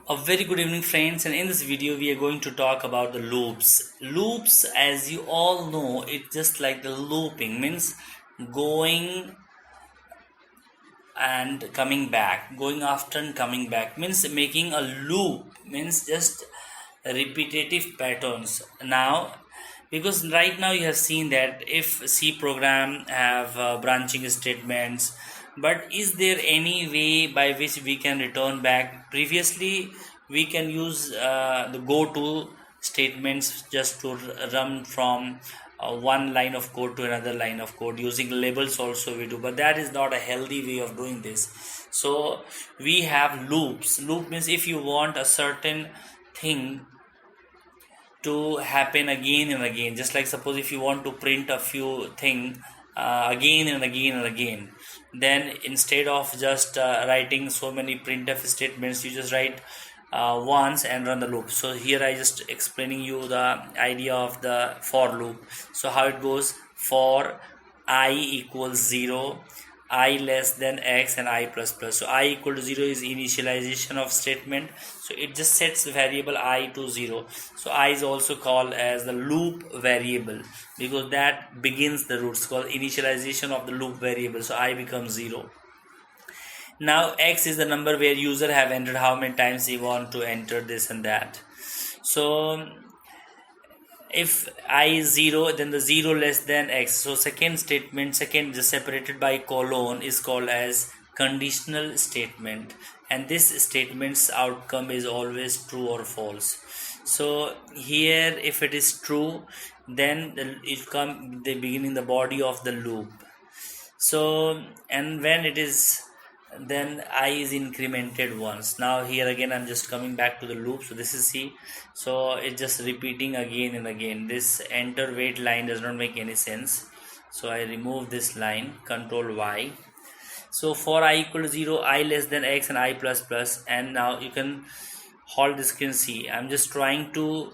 A very good evening, friends, and in this video we are going to talk about the loops. Loops, as you all know, it's just like the looping, means going and coming back, going after and coming back, means making a loop, means just repetitive patterns. Now, because right now you have seen that if C program have branching statements, but is there any way by which we can return back? Previously we can use the go to statements just to run from one line of code to another line of code. Using labels also we do, but that is not a healthy way of doing this. So we have loops. Loop means if you want a certain thing to happen again and again, just like suppose if you want to print a few thing again and again and again, then instead of just writing so many printf statements, you just write once and run the loop. So here I just explaining you the idea of the for loop. So how it goes: for I equals 0, I less than x, and I plus plus. So I equal to 0 is initialization of statement, so it just sets the variable I to 0. So I is also called as the loop variable because that begins the root. It's called initialization of the loop variable, so I becomes 0. Now x is the number where user have entered how many times he want to enter this and that. So if I is 0, then the 0 less than x. So second statement, second just separated by colon, is called as conditional statement, and this statement's outcome is always true or false. So here if it is true, then it come the beginning, the body of the loop. So and when it is, then I is incremented once. Now here again I'm just coming back to the loop. So this is C, so it's just repeating again and again. This enter wait line does not make any sense, so I remove this line, control Y. So for I equal to 0, I less than x, and I plus plus. And now you can hold the screen. See, I'm just trying to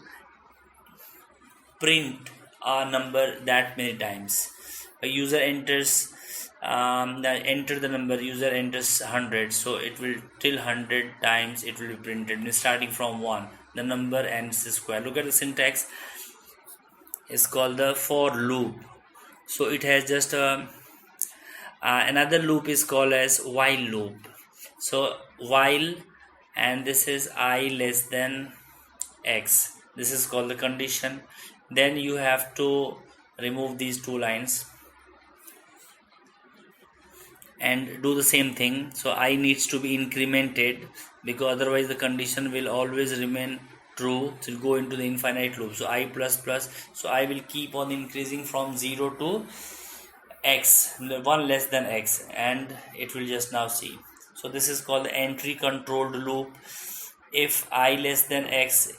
print a number that many times. A user enters enter the number, user enters 100, so it will till 100 times it will be printed, starting from 1 the number ends the square. Look at the syntax, it's called the for loop. So it has just another loop is called as while loop. So while, and this is I less than x, this is called the condition. Then you have to remove these two lines and do the same thing. So I needs to be incremented because otherwise the condition will always remain true. It will go into the infinite loop. So I plus plus, so I will keep on increasing from 0 to x, 1 less than x, and it will just now see. So this is called the entry controlled loop. If I less than x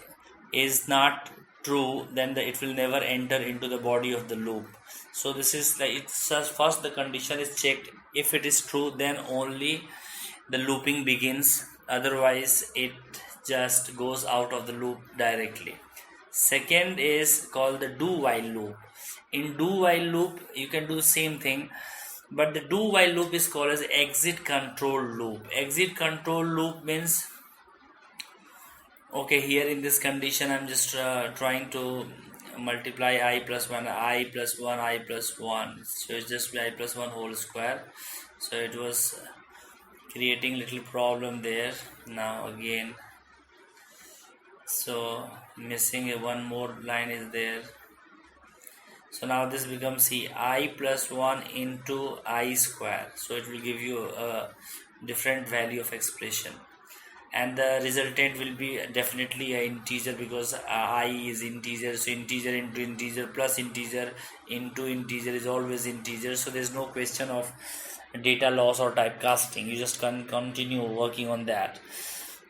is not true, then it will never enter into the body of the loop. So this is like, it's first the condition is checked. If it is true, then only the looping begins, otherwise it just goes out of the loop directly. Second is called the do while loop. In do while loop you can do the same thing, but the do while loop is called as exit control loop. Exit control loop means, okay, here in this condition I'm just trying to multiply I plus 1, I plus 1, I plus 1, so it's just I plus 1 whole square. So it was creating little problem there. Now again, so missing one more line is there. So now this becomes C, I plus 1 into I square, so it will give you a different value of expression, and the resultant will be definitely an integer because I is integer. So integer into integer plus integer into integer is always integer, so there's no question of data loss or typecasting. You just can continue working on that.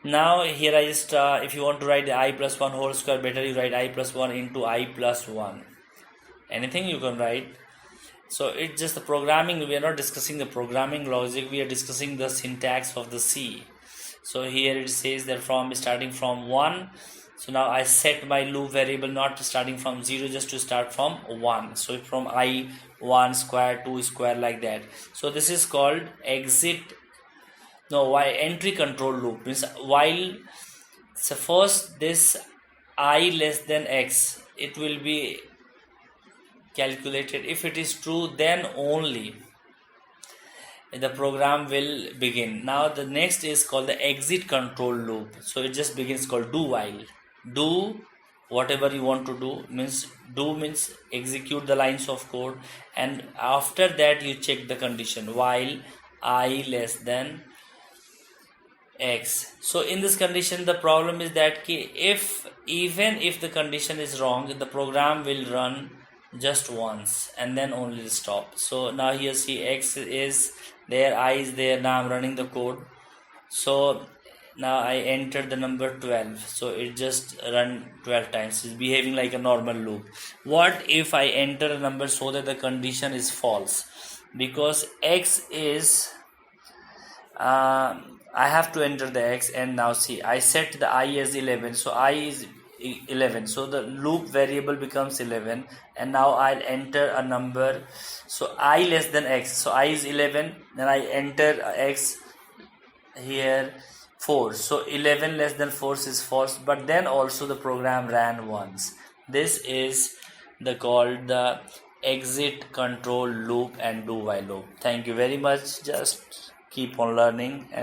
Now here I just if you want to write the I plus 1 whole square, better you write I plus 1 into I plus 1. Anything you can write. So it's just the programming. We are not discussing the programming logic, we are discussing the syntax of the C. So here it says that from starting from 1, so now I set my loop variable not starting from 0, just to start from 1. So from I 1 square, 2 square, like that. So this is called exit, no, why entry control loop, means while So first this I less than x, it will be calculated. If it is true, then only the program will begin. Now the next is called the exit control loop. So it just begins called do while. Do whatever you want to do, means do means execute the lines of code, and after that you check the condition while I less than x. So in this condition the problem is that if even if the condition is wrong, the program will run just once and then only stop. So now here see x is there, I is there, now I'm running the code. So now I enter the number 12, so it just run 12 times. It's behaving like a normal loop. What if I enter a number so that the condition is false? Because x is I have to enter the x, and now see I set the I as 11, so I is 11, so the loop variable becomes 11, and now I'll enter a number, so I less than x, so I is 11, then I enter x here 4, so 11 less than 4 is false, but then also the program ran once. This is the called the exit control loop and do while loop. Thank you very much. Just keep on learning and